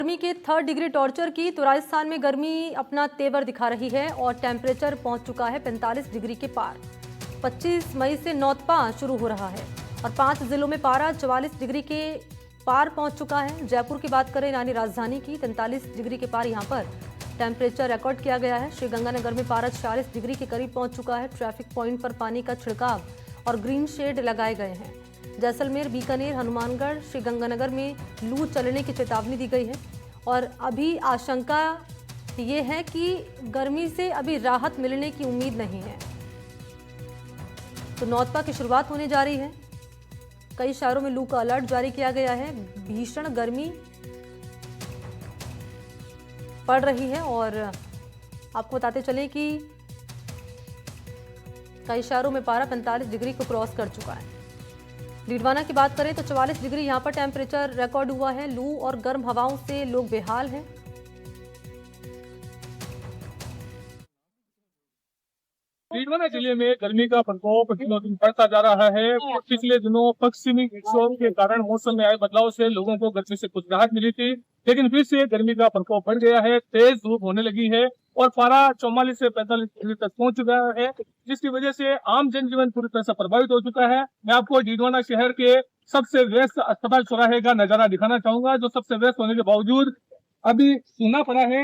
गर्मी के 3rd degree torture की तो राजस्थान में गर्मी अपना तेवर दिखा रही है और टेम्परेचर पहुंच चुका है 45 डिग्री के पार। 25 मई से नौतपा शुरू हो रहा है और 5 जिलों में पारा 44 डिग्री के पार पहुंच चुका है। जयपुर की बात करें यानी राजधानी की, 43 डिग्री के पार यहां पर टेम्परेचर रिकॉर्ड किया गया है। श्रीगंगानगर में पारा 46 डिग्री के करीब पहुंच चुका है। ट्रैफिक पॉइंट पर पानी का छिड़काव और ग्रीन शेड लगाए गए हैं। जैसलमेर, बीकानेर, हनुमानगढ़, श्रीगंगानगर में लू चलने की चेतावनी दी गई है और अभी आशंका ये है कि गर्मी से अभी राहत मिलने की उम्मीद नहीं है। तो नौतपा की शुरुआत होने जा रही है। कई शहरों में लू का अलर्ट जारी किया गया है। भीषण गर्मी पड़ रही है और आपको बताते चलें कि कई शहरों में पारा 45 डिग्री को क्रॉस कर चुका है। डीडवाना की बात करें तो 44 डिग्री यहां पर टेम्परेचर रिकॉर्ड हुआ है। लू और गर्म हवाओं से लोग बेहाल हैं। डीडवाना जिले में गर्मी का प्रकोप दिनों दिन बढ़ता जा रहा है। पिछले दिनों पश्चिमी विक्षोभ के कारण मौसम में आए बदलाव से लोगों को गर्मी से कुछ राहत मिली थी, लेकिन फिर से गर्मी का प्रकोप बढ़ गया है। तेज धूप होने लगी है और पारा 44 से 45 डिग्री तक पहुंच चुका है, जिसकी वजह से आम जनजीवन पूरी तरह से प्रभावित हो चुका है। मैं आपको डीडवाना शहर के सबसे व्यस्त अस्पताल चौराहे का नजारा दिखाना चाहूंगा, जो सबसे व्यस्त होने के बावजूद अभी सूना पड़ा है।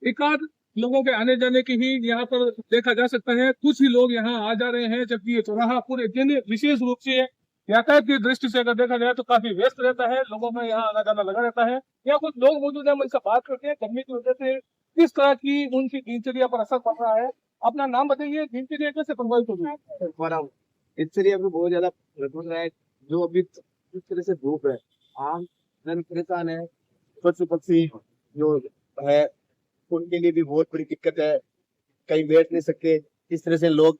एकाध लोगों के आने जाने की ही यहाँ पर देखा जा सकता है। कुछ ही लोग यहाँ आ जा रहे हैं, जबकि ये चौराहा पूरे दिन विशेष रूप से यातायात की दृष्टि से अगर देखा जाए तो काफी व्यस्त रहता है। लोगों में यहाँ आना जाना लगा रहता है। यहाँ कुछ लोग मौजूद है, उनसे बात करते हैं गर्मी की वजह से किस तरह की उनकी दिनचर्या पर असर पड़ रहा है। अपना नाम बताइए, दिनचर्या कैसे प्रभावित हो रही है? दिनचर्या अभी बहुत ज्यादा प्रभावित हो रहा है। जो अभी जिस तरह से धूप है, आम जन परेशान है। पशु पक्षी जो है उनके लिए भी बहुत बड़ी दिक्कत है, कहीं बैठ नहीं सकते। इस तरह से लोग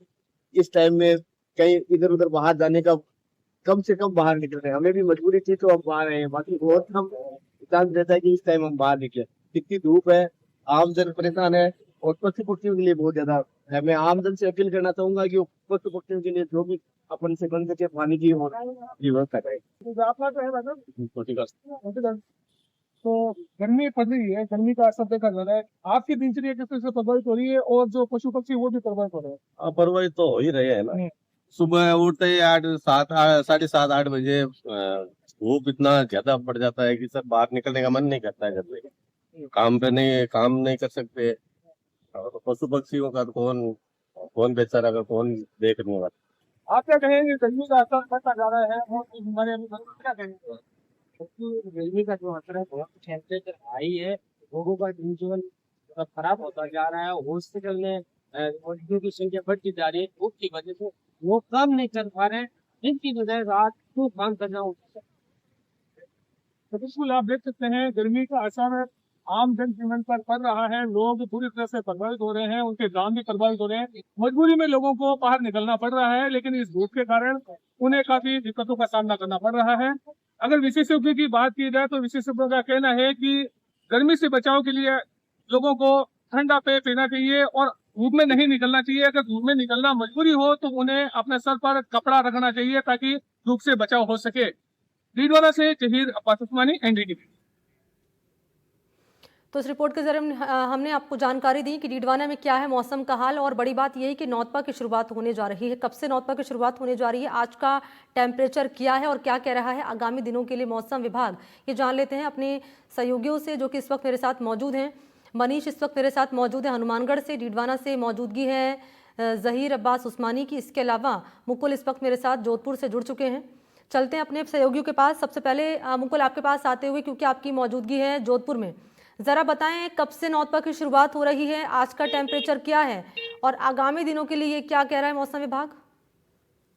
इस टाइम में कहीं इधर उधर बाहर जाने का कम से कम बाहर निकल रहे हैं। हमें भी मजबूरी थी तो हम बाहर आए हैं, बाकी बहुत कम चांस रहता है कि इस टाइम हम बाहर निकले। इतनी धूप है, आम जन परेशान है और पशु पक्षियों के लिए बहुत ज्यादा है। मैं आम जन से अपील करना चाहूंगा कि वो पशु पक्षियों के लिए जो भी अपन से बन सके पानी की व्यवस्था करें। आपका जो है मैडम, तो गर्मी पड़ रही है, गर्मी का असर देखा जा रहा है। आपकी दिनचर्या किस तरह से प्रभावित हो रही है और जो पशु पक्षी वो भी प्रभावित हो रहे हैं? परवरिश तो हो ही रहे हैं ना। सुबह उठते ही 7:30-8 बजे धूप इतना ज्यादा पड़ जाता है कि सर बाहर निकलने का मन नहीं करता है। घर में काम नहीं कर सकते। और पशु पक्षियों का तो कौन बेचारा का कौन देखने वाला। आप क्या कहेंगे, गर्मी का असर बढ़ता जा रहा है और हमारे क्या कहेंगे? गर्मी का जो असर है, बहुत टेम्परेचर हाई है, लोगों का जीवन खराब होता जा रहा है। हॉस्पिटल में मरीजों की संख्या बढ़ती जा रही है। धूप की वजह से वो काम नहीं कर पा रहे हैं, जिनकी वजह रात को काम करना होता है। तो बिल्कुल आप देख सकते हैं गर्मी का असर आम जन जीवन पर पड़ रहा है। लोग पूरी तरह से प्रभावित हो रहे हैं, उनके दाम भी प्रभावित हो रहे हैं। मजबूरी में लोगों को बाहर निकलना पड़ रहा है, लेकिन इस धूप के कारण उन्हें काफी दिक्कतों का सामना करना पड़ रहा है। अगर विशेषज्ञों की बात की जाए तो विशेषज्ञों का कहना है कि गर्मी से बचाव के लिए लोगों को ठंडा पेय पीना चाहिए और धूप में नहीं निकलना चाहिए। अगर धूप में निकलना मजबूरी हो तो उन्हें अपने सर पर कपड़ा रखना चाहिए ताकि धूप से बचाव हो सके। डीडवाना से जहीर अब्बास उस्मानी, एनडीटीवी। तो इस रिपोर्ट के जरिए हमने आपको जानकारी दी कि डीडवाना में क्या है मौसम का हाल। और बड़ी बात यह है कि नौतपा की शुरुआत होने जा रही है। कब से नौतपा की शुरुआत होने जा रही है, आज का टेम्परेचर क्या है और क्या कह रहा है आगामी दिनों के लिए मौसम विभाग, ये जान लेते हैं अपने सहयोगियों से जो कि इस वक्त मेरे साथ मौजूद हैं। मनीष इस वक्त मेरे साथ मौजूद है हनुमानगढ़ से। डीडवाना से मौजूदगी है जहीर अब्बास उस्मानी की। इसके अलावा मुकुल इस वक्त मेरे साथ जोधपुर से जुड़ चुके हैं। चलते हैं अपने सहयोगियों के पास। सबसे पहले मुकुल, आपके पास आते हुए, क्योंकि आपकी मौजूदगी है जोधपुर में, जरा बताएं कब से नौतपा की शुरुआत हो रही है, आज का टेम्परेचर क्या है और आगामी दिनों के लिए क्या कह रहा है मौसम विभाग?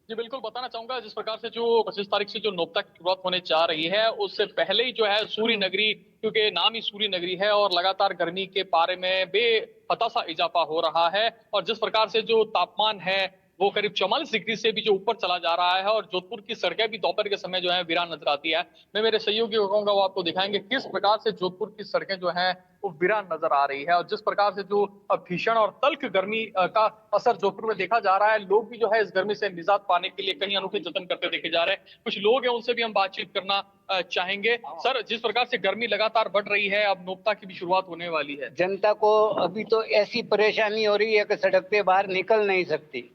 जी बिल्कुल बताना चाहूंगा। जिस प्रकार से जो 25 तारीख से जो नौतपा की शुरुआत होने जा रही है, उससे पहले ही जो है सूर्य नगरी, क्योंकि नाम ही सूर्य नगरी है और लगातार गर्मी के पारे में बेपता सा इजाफा हो रहा है। और जिस प्रकार से जो तापमान है वो करीब 44 डिग्री से भी जो ऊपर चला जा रहा है और जोधपुर की सड़कें भी दोपहर के समय जो है वीरान नजर आती है। मैं मेरे सहयोगी को कहूंगा वो आपको दिखाएंगे किस प्रकार से जोधपुर की सड़कें जो हैं वो वीरान नजर आ रही है और जिस प्रकार से जो भीषण और तल्ख गर्मी का असर जोधपुर में देखा जा रहा है। लोग भी जो है इस गर्मी से निजात पाने के लिए कहीं अनोखे जतन करते देखे जा रहे हैं। कुछ लोग हैं उनसे भी हम बातचीत करना चाहेंगे। सर, जिस प्रकार से गर्मी लगातार बढ़ रही है, अब नोक्ता की भी शुरुआत होने वाली है। जनता को अभी तो ऐसी परेशानी हो रही है कि सड़क पे बाहर निकल नहीं सकती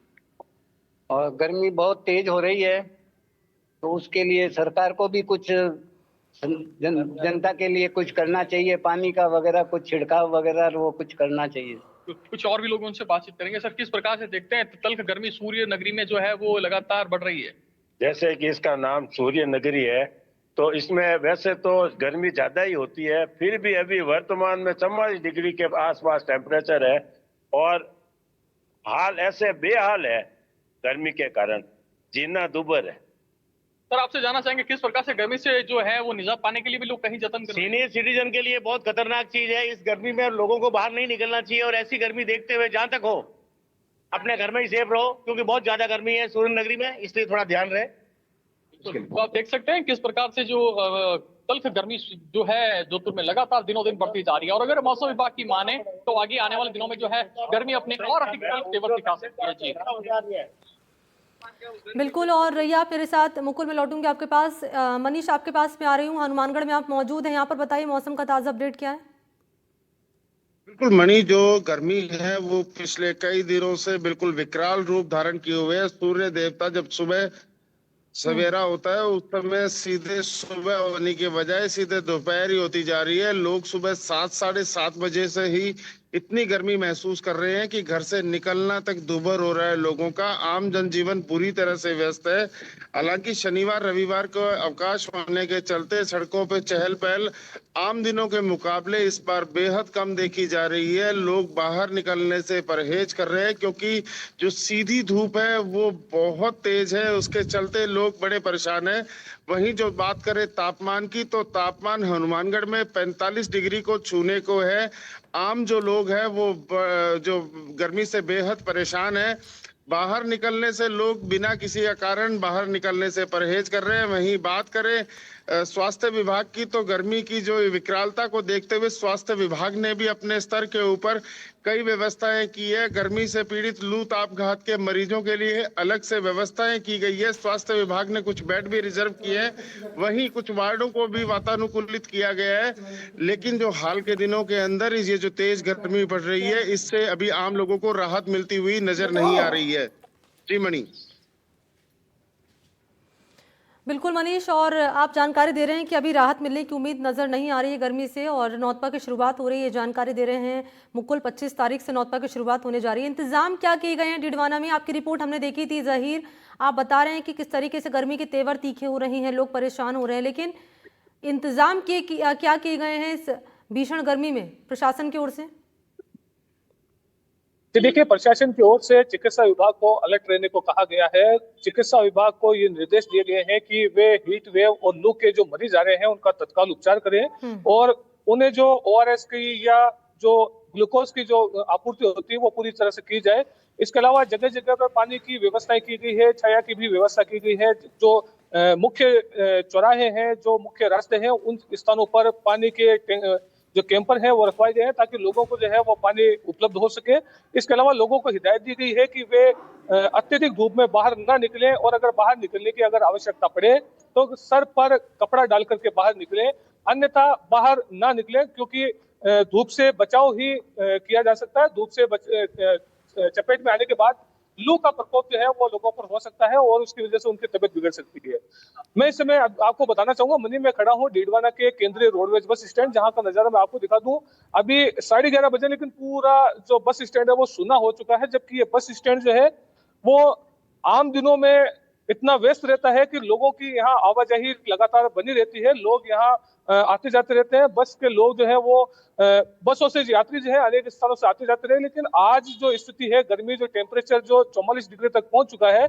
और गर्मी बहुत तेज हो रही है, तो उसके लिए सरकार को भी कुछ जनता के लिए कुछ करना चाहिए। पानी का वगैरह कुछ छिड़काव वगैरह वो कुछ करना चाहिए। कुछ और भी लोग उनसे बातचीत करेंगे। सर, किस प्रकार से देखते हैं तल्ख गर्मी सूर्य नगरी में जो है वो लगातार बढ़ रही है? जैसे कि इसका नाम सूर्य नगरी है, तो इसमें वैसे तो गर्मी ज्यादा ही होती है, फिर भी अभी वर्तमान में 44 डिग्री के आसपास टेम्परेचर है और हाल ऐसे बेहाल है गर्मी के कारण, जीना दुभर है। सर, आपसे जानना चाहेंगे किस प्रकार से गर्मी से जो है वो निजात पाने के लिए भी लोग कहीं जतन कर रहे हैं? सीनियर सिटीजन के लिए बहुत खतरनाक चीज है। इस गर्मी में लोगों को बाहर नहीं निकलना चाहिए और ऐसी गर्मी देखते हुए जहां तक हो अपने घर में ही सेफ रहो, क्योंकि बहुत ज्यादा गर्मी है सूर्य नगरी में, इसलिए थोड़ा ध्यान रहे। तो आप देख सकते हैं किस प्रकार से जो तल्ख गर्मी जो है जोधपुर में लगातार दिनों दिन बढ़ती जा रही है और अगर मौसम विभाग की माने तो आगे आने वाले दिनों में जो है गर्मी अपने और अधिक तेवर दिखा सकती है। जी बिल्कुल। और रैया, आप मेरे साथ, मुकुल मैं लौटूंगी आपके पास। मनीष, आपके पास में आ रही हूँ। हनुमानगढ़ में आप मौजूद हैं, यहाँ पर बताइए मौसम का ताज़ा अपडेट क्या है? बिल्कुल मणि, जो गर्मी है वो पिछले कई दिनों से बिल्कुल विकराल रूप धारण किए हुए है। सूर्य देवता जब सुबह सवेरा होता है उस समय सीधे सुबह होने के बजाय सीधे दोपहर ही होती जा रही है। लोग सुबह 7 साढ़े 7 बजे से ही इतनी गर्मी महसूस कर रहे हैं कि घर से निकलना तक दुभर हो रहा है लोगों का। आम जनजीवन पूरी तरह से व्यस्त है। हालांकि शनिवार रविवार को अवकाश होने के चलते सड़कों पर चहल पहल आम दिनों के मुकाबले इस बार बेहद कम देखी जा रही है। लोग बाहर निकलने से परहेज कर रहे हैं क्योंकि जो सीधी धूप है वो बहुत तेज है, उसके चलते लोग बड़े परेशान हैं। वहीं जो बात करें तापमान की, तो तापमान हनुमानगढ़ में 45 डिग्री को छूने को है। आम जो लोग हैं वो जो गर्मी से बेहद परेशान है। बाहर निकलने से लोग बिना किसी कारण बाहर निकलने से परहेज कर रहे हैं। वहीं बात करें स्वास्थ्य विभाग की, तो गर्मी की जो विकरालता को देखते हुए स्वास्थ्य विभाग ने भी अपने स्तर के ऊपर कई व्यवस्थाएं की है। गर्मी से पीड़ित लू ताप घात के मरीजों के लिए अलग से व्यवस्थाएं की गई है। स्वास्थ्य विभाग ने कुछ बेड भी रिजर्व किए हैं, वहीं कुछ वार्डों को भी वातानुकूलित किया गया है। लेकिन जो हाल के दिनों के अंदर ये जो तेज गर्मी बढ़ रही है, इससे अभी आम लोगों को राहत मिलती हुई नजर नहीं आ रही है। जी मणि। बिल्कुल मनीष, और आप जानकारी दे रहे हैं कि अभी राहत मिलने की उम्मीद नज़र नहीं आ रही है गर्मी से और नौतपा की शुरुआत हो रही है। जानकारी दे रहे हैं मुकुल, 25 तारीख से नौतपा की शुरुआत होने जा रही है। इंतजाम क्या किए गए हैं डीडवाना में? आपकी रिपोर्ट हमने देखी थी ज़हीर, आप बता रहे हैं कि किस तरीके से गर्मी के तेवर तीखे हो रहे हैं, लोग परेशान हो रहे हैं, लेकिन इंतजाम क्या किए गए हैं इस भीषण गर्मी में प्रशासन की ओर से? देखिए, प्रशासन की ओर से चिकित्सा विभाग को अलर्ट रहने को कहा गया है। चिकित्सा विभाग को ये निर्देश दिए गए हैं कि वे हीट वेव और लू के जो मरीज आ रहे हैं उनका तत्काल उपचार करें और उन्हें जो ORS की या जो ग्लूकोज की जो आपूर्ति होती है वो पूरी तरह से की जाए। इसके अलावा जगह जगह पर पानी की व्यवस्था की गई है, छाया की भी व्यवस्था की गई है। जो मुख्य चौराहे हैं, जो मुख्य रास्ते हैं, उन स्थानों पर पानी के जो कैंपर है वो रखवाए गए हैं ताकि लोगों को जो है वो पानी उपलब्ध हो सके। इसके अलावा लोगों को हिदायत दी गई है कि वे अत्यधिक धूप में बाहर ना निकलें और अगर बाहर निकलने की अगर आवश्यकता पड़े तो सर पर कपड़ा डाल करके बाहर निकलें, अन्यथा बाहर ना निकलें, क्योंकि धूप से बचाव ही किया जा सकता है। धूप से चपेट में आने के बाद लू का प्रकोप जो है वो लोगों पर हो सकता है और उसकी वजह से उनकी तबीयत बिगड़ सकती है। मैं इस समय आपको बताना चाहूंगा, मनी में खड़ा हूँ डीडवाना के केंद्रीय रोडवेज बस स्टैंड, जहां का नजारा मैं आपको दिखा दूं। अभी 11:30 बजे, लेकिन पूरा जो बस स्टैंड है वो सूना हो चुका है, जबकि ये बस स्टैंड जो है वो आम दिनों में इतना व्यस्त रहता है कि लोगों की यहाँ आवाजाही लगातार बनी रहती है। लोग यहाँ आते जाते रहते हैं। बस के लोग जो है वो बसों से यात्री जो है अनेक स्थानों से आते जाते रहे, लेकिन आज जो स्थिति है, गर्मी जो टेम्परेचर जो 44 डिग्री तक पहुंच चुका है,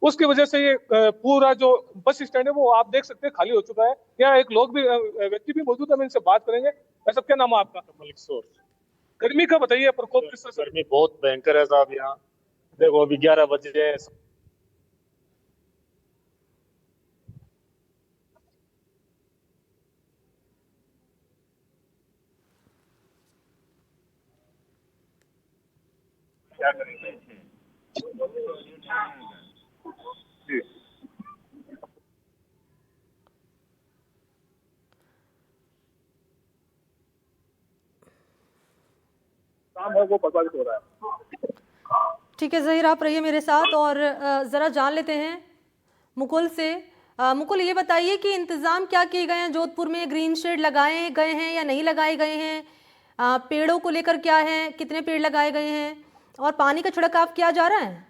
उसकी वजह से ये पूरा जो बस स्टैंड है वो आप देख सकते हैं खाली हो चुका है। यहाँ एक लोग भी व्यक्ति भी मौजूद है, मैं इनसे बात करेंगे। सब क्या नाम है आपका? मलिक सोर। गर्मी का बताइए प्रकोप किस तरह से? गर्मी बहुत भयंकर है साहब यहाँ। देखो अभी 11 बजे क्या करेंगे। जी। काम है वो प्रभावित हो रहा है। ठीक है ज़हीर, आप रहिए मेरे साथ और ज़रा जान लेते हैं मुकुल से। मुकुल, ये बताइए कि इंतज़ाम क्या किए गए हैं जोधपुर में? ग्रीन शेड लगाए गए हैं या नहीं लगाए गए हैं? पेड़ों को लेकर क्या है, कितने पेड़ लगाए गए हैं और पानी का छिड़काव किया जा रहा है?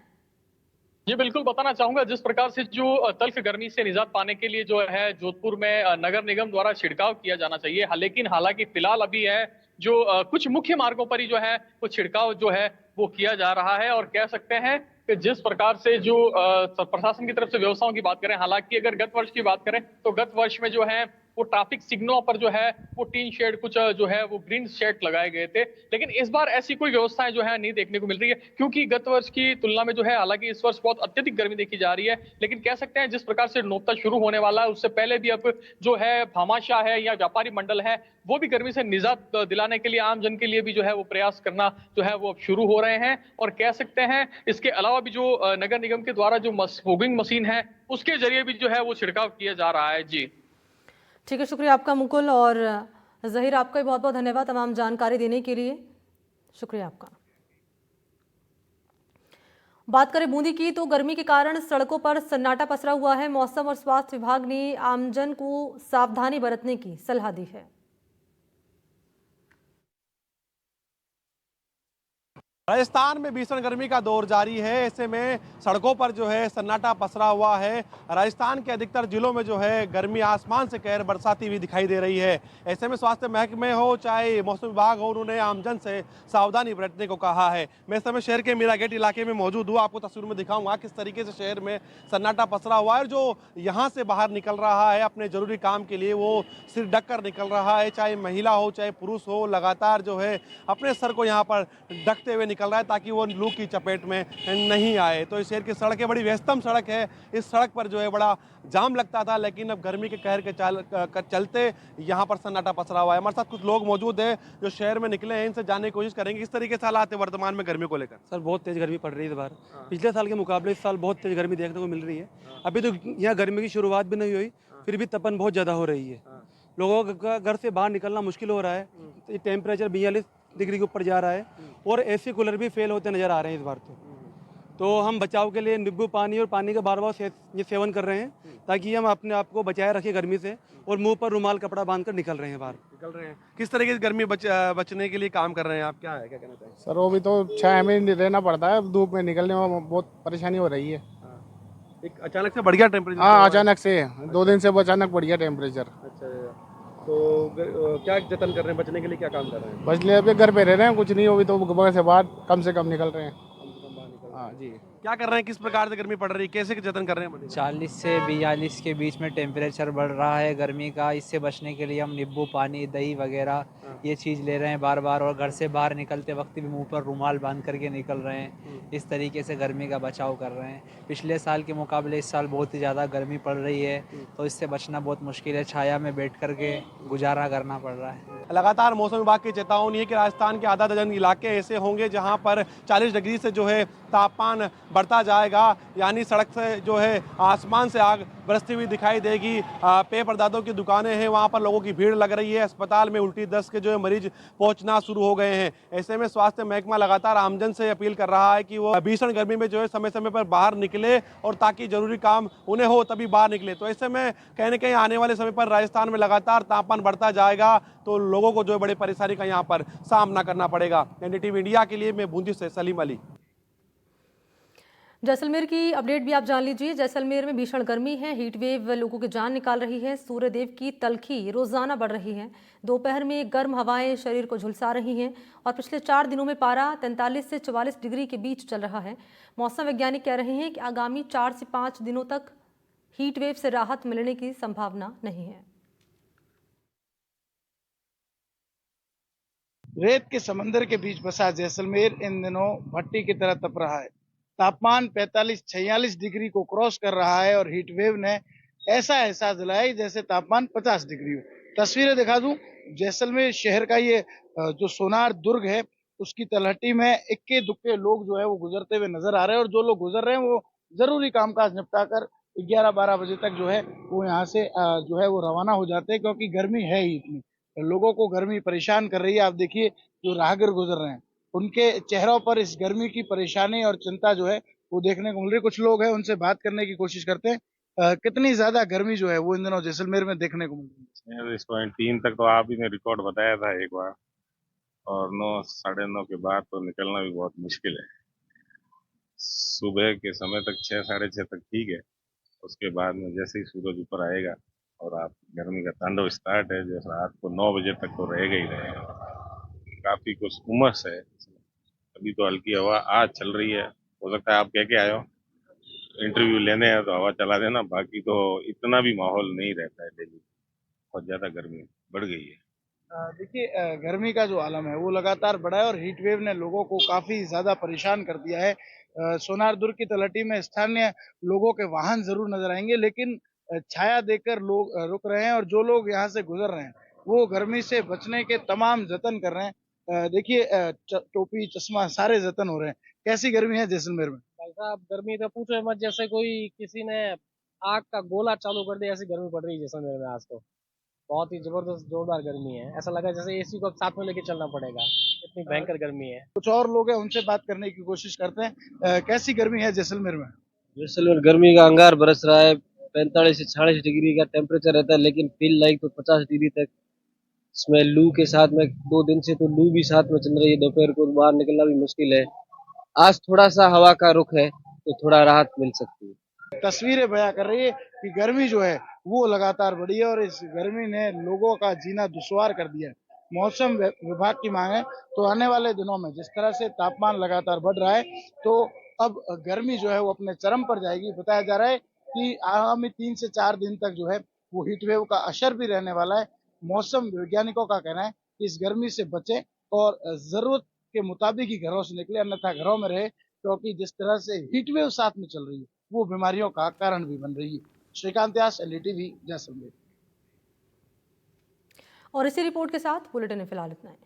जी बिल्कुल बताना चाहूंगा, जिस प्रकार से जो तल्ख गर्मी से निजात पाने के लिए जो है जोधपुर में नगर निगम द्वारा छिड़काव किया जाना चाहिए, लेकिन हालांकि फिलहाल अभी है जो कुछ मुख्य मार्गों पर ही जो है वो छिड़काव जो है वो किया जा रहा है। और कह सकते हैं कि जिस प्रकार से जो प्रशासन की तरफ से व्यवस्थाओं की बात करें, हालांकि अगर गत वर्ष की बात करें तो गत वर्ष में जो है वो ट्रैफिक सिग्नलों पर जो है वो टीन शेड कुछ जो है वो ग्रीन शेड लगाए गए थे, लेकिन इस बार ऐसी कोई व्यवस्थाएं जो है नहीं देखने को मिल रही है, क्योंकि गत वर्ष की तुलना में जो है हालांकि इस वर्ष बहुत अत्यधिक गर्मी देखी जा रही है। लेकिन कह सकते हैं जिस प्रकार से नोपता शुरू होने वाला है उससे पहले भी अब जो है भामाशाह है या व्यापारी मंडल है वो भी गर्मी से निजात दिलाने के लिए आम जन के लिए भी जो है वो प्रयास करना जो है वो अब शुरू हो रहे हैं। और कह सकते हैं इसके अलावा भी जो नगर निगम के द्वारा जो फॉगिंग मशीन है उसके जरिए भी जो है वो छिड़काव किया जा रहा है। जी ठीक है, शुक्रिया आपका मुकुल, और ज़हीर आपका भी बहुत बहुत धन्यवाद तमाम जानकारी देने के लिए। शुक्रिया आपका। बात करें बूंदी की तो गर्मी के कारण सड़कों पर सन्नाटा पसरा हुआ है। मौसम और स्वास्थ्य विभाग ने आमजन को सावधानी बरतने की सलाह दी है। राजस्थान में भीषण गर्मी का दौर जारी है। ऐसे में सड़कों पर जो है सन्नाटा पसरा हुआ है। राजस्थान के अधिकतर जिलों में जो है गर्मी आसमान से कहर बरसाती हुई दिखाई दे रही है। ऐसे में स्वास्थ्य महकमे हो चाहे मौसम विभाग हो, उन्होंने आमजन से सावधानी बरतने को कहा है। मैं इस समय शहर के मीरा गेट इलाके में मौजूद हूँ। आपको तस्वीर में दिखाऊंगा किस तरीके से शहर में सन्नाटा पसरा हुआ है। जो यहाँ से बाहर निकल रहा है अपने जरूरी काम के लिए वो सिर ढक कर निकल रहा है, चाहे महिला हो चाहे पुरुष हो, लगातार जो है अपने सर को यहाँ पर ढकते हुए निकल रहा है ताकि वो लू की चपेट में नहीं आए। तो इस शहर की सड़कें बड़ी व्यस्तम सड़क है। इस सड़क पर जो है बड़ा जाम लगता था, लेकिन अब गर्मी के कहर के चलते यहाँ पर सन्नाटा पसरा हुआ है। हमारे साथ कुछ लोग मौजूद हैं जो शहर में निकले हैं, इनसे जानने की कोशिश करेंगे किस तरीके से हालात है वर्तमान में गर्मी को लेकर। सर बहुत तेज़ गर्मी पड़ रही है इस बार। पिछले साल के मुकाबले इस साल बहुत तेज़ गर्मी देखने को मिल रही है। अभी तो यहाँ गर्मी की शुरुआत भी नहीं हुई, फिर भी तपन बहुत ज़्यादा हो रही है। लोगों का घर से बाहर निकलना मुश्किल हो रहा है। टेम्परेचर 42 डिग्री के ऊपर जा रहा है और एसी कूलर भी फेल होते नज़र आ रहे हैं इस बार। तो हम बचाव के लिए नींबू पानी और पानी का बार बार सेवन कर रहे हैं ताकि हम अपने आप को बचाए रखें गर्मी से, और मुंह पर रुमाल कपड़ा बांधकर निकल रहे हैं बाहर। निकल रहे हैं किस तरीके से गर्मी बचने के लिए काम कर रहे हैं आप? क्या है, क्या कहना चाहिए? सर वो भी तो 6 महीने रहना पड़ता है, धूप में निकलने में बहुत परेशानी हो रही है। एक अचानक से बढ़ गया टेम्परेचर? हाँ अचानक से 2 दिन से अचानक बढ़ गया टेम्परेचर। अच्छा, तो क्या जतन कर रहे हैं बचने के लिए, क्या काम कर रहे हैं? बच ले अभी घर पे रह रहे हैं, कुछ नहीं हो भी तो घर से बाहर कम से कम निकल रहे हैं। हाँ जी। क्या कर रहे हैं, किस प्रकार से गर्मी पड़ रही है, कैसे जतन कर रहे हैं? 40 से 42 के बीच में टेम्परेचर बढ़ रहा है गर्मी का। इससे बचने के लिए हम नींबू पानी, दही वगैरह ये चीज़ ले रहे हैं बार बार, और घर से बाहर निकलते वक्त भी मुंह पर रुमाल बांध करके निकल रहे हैं। इस तरीके से गर्मी का बचाव कर रहे हैं। पिछले साल के मुकाबले इस साल बहुत ही ज़्यादा गर्मी पड़ रही है, तो इससे बचना बहुत मुश्किल है। छाया में बैठ करके गुजारा करना पड़ रहा है। लगातार मौसम विभाग की चेतावनी है कि राजस्थान के आधा दर्जन इलाके ऐसे होंगे जहां पर 40 डिग्री से जो है तापमान बढ़ता जाएगा, यानी सड़क से जो है आसमान से आग बरसती हुई दिखाई देगी। पेय पदार्थों की दुकानें हैं, वहां पर लोगों की भीड़ लग रही है। अस्पताल में उल्टी दस्त के जो है मरीज पहुंचना शुरू हो गए हैं। ऐसे में स्वास्थ्य महकमा लगातार आमजन से अपील कर रहा है कि वो भीषण गर्मी में जो है समय समय पर बाहर निकले, और ताकि जरूरी काम उन्हें हो तभी बाहर निकले। तो ऐसे में कहीं न कहीं आने वाले समय पर राजस्थान में लगातार तापमान बढ़ता जाएगा, तो लोगों को जो है बड़ी परेशानी का यहाँ पर सामना करना पड़ेगा। एनडीटीवी इंडिया के लिए मैं बूंदी से सलीम अली। जैसलमेर की अपडेट भी आप जान लीजिए। जैसलमेर में भीषण गर्मी है, हीट वेव लोगों की जान निकाल रही है। सूर्यदेव की तल्खी रोजाना बढ़ रही है। दोपहर में गर्म हवाएं शरीर को झुलसा रही हैं और पिछले 4 दिनों में पारा 43 से 44 डिग्री के बीच चल रहा है। मौसम वैज्ञानिक कह रहे हैं कि आगामी 4 से 5 दिनों तक हीट वेव से राहत मिलने की संभावना नहीं है। रेत के समंदर के बीच बसा जैसलमेर इन दिनों भट्टी की तरह तप रहा है। तापमान 45-46 डिग्री को क्रॉस कर रहा है और हीट वेव ने ऐसा एहसास दिलाया जैसे तापमान 50 डिग्री हो। तस्वीरें दिखा दूं, जैसलमेर शहर का ये जो सोनार दुर्ग है उसकी तलहटी में इक्के दुक्के लोग जो है वो गुजरते हुए नजर आ रहे हैं और जो लोग गुजर रहे हैं वो जरूरी कामकाज निपटा कर 11-12 बजे तक जो है वो यहाँ से जो है वो रवाना हो जाते हैं, क्योंकि गर्मी है ही इतनी, लोगों को गर्मी परेशान कर रही है। आप देखिए जो राहगीर गुजर रहे हैं उनके चेहरों पर इस गर्मी की परेशानी और चिंता जो है वो देखने को मिल रही है। कुछ लोग हैं उनसे बात करने की कोशिश करते हैं। कितनी ज्यादा गर्मी जो है वो इन दिनों जैसलमेर में देखने को मिल रही है? इस पॉइंट 3 तक तो आप ही ने रिकॉर्ड बताया था एक बार, और 9 साढ़े 9 के बाद तो निकलना भी बहुत मुश्किल है। सुबह के समय तक 6 साढ़े 6 तक ठीक है, उसके बाद में जैसे ही सूरज ऊपर आएगा और आप गर्मी का तांडव स्टार्ट है, जैसे रात को 9 बजे तक तो रहेगा ही रहेगा। काफी कुछ उमस है। अभी तो हल्की हवा आज चल रही है, हो सकता है आप कह के आए हो इंटरव्यू लेने हैं तो हवा चला देना, बाकी तो इतना भी माहौल नहीं रहता है दिल्ली। बहुत ज्यादा गर्मी बढ़ गई है। देखिए गर्मी का जो आलम है वो लगातार बढ़ा है और हीट वेव ने लोगों को काफी ज्यादा परेशान कर दिया है। सोनार दुर्ग की तलहटी में स्थानीय लोगों के वाहन जरूर नजर आएंगे, लेकिन छाया देकर लोग रुक रहे हैं और जो लोग यहाँ से गुजर रहे हैं वो गर्मी से बचने के तमाम जतन कर रहे हैं। देखिए टोपी चश्मा सारे जतन हो रहे हैं। कैसी गर्मी है जैसलमेर में? भाई साहब गर्मी तो पूछो मत, जैसे कोई किसी ने आग का गोला चालू कर दिया ऐसी गर्मी पड़ रही है जैसलमेर में आज तो। बहुत ही जबरदस्त जोरदार गर्मी है, ऐसा लगा जैसे एसी को साथ में लेके चलना पड़ेगा, इतनी भयंकर गर्मी है। कुछ और लोग हैं उनसे बात करने की कोशिश करते हैं। कैसी गर्मी है जैसलमेर में? जैसलमेर गर्मी का अंगार बरस रहा है। 45 से 46 डिग्री का टेम्परेचर रहता है, लेकिन फील लाइक तो 50 डिग्री तक। इसमें लू के साथ में 2 दिन से तो लू भी साथ में चल रही है, दोपहर को बाहर निकलना भी मुश्किल है। आज थोड़ा सा हवा का रुख है तो थोड़ा राहत मिल सकती है। तस्वीरें बयां कर रही है कि गर्मी जो है वो लगातार बढ़ी है और इस गर्मी ने लोगों का जीना दुश्वार कर दिया है। मौसम विभाग की मांग है तो आने वाले दिनों में जिस तरह से तापमान लगातार बढ़ रहा है तो अब गर्मी जो है वो अपने चरम पर जाएगी। बताया जा रहा है कि आगामी 3 से 4 दिन तक जो है वो हीट वेव का असर भी रहने वाला है। मौसम वैज्ञानिकों का कहना है कि इस गर्मी से बचे और जरूरत के मुताबिक ही घरों से निकले, अन्यथा घरों में रहे, क्योंकि जिस तरह से हीट वेव साथ में चल रही है वो बीमारियों का कारण भी बन रही है। श्रीकांत व्यास, एनडीटीवी, जैसलमेर। और इसी रिपोर्ट के साथ बुलेटिन में फिलहाल इतना है।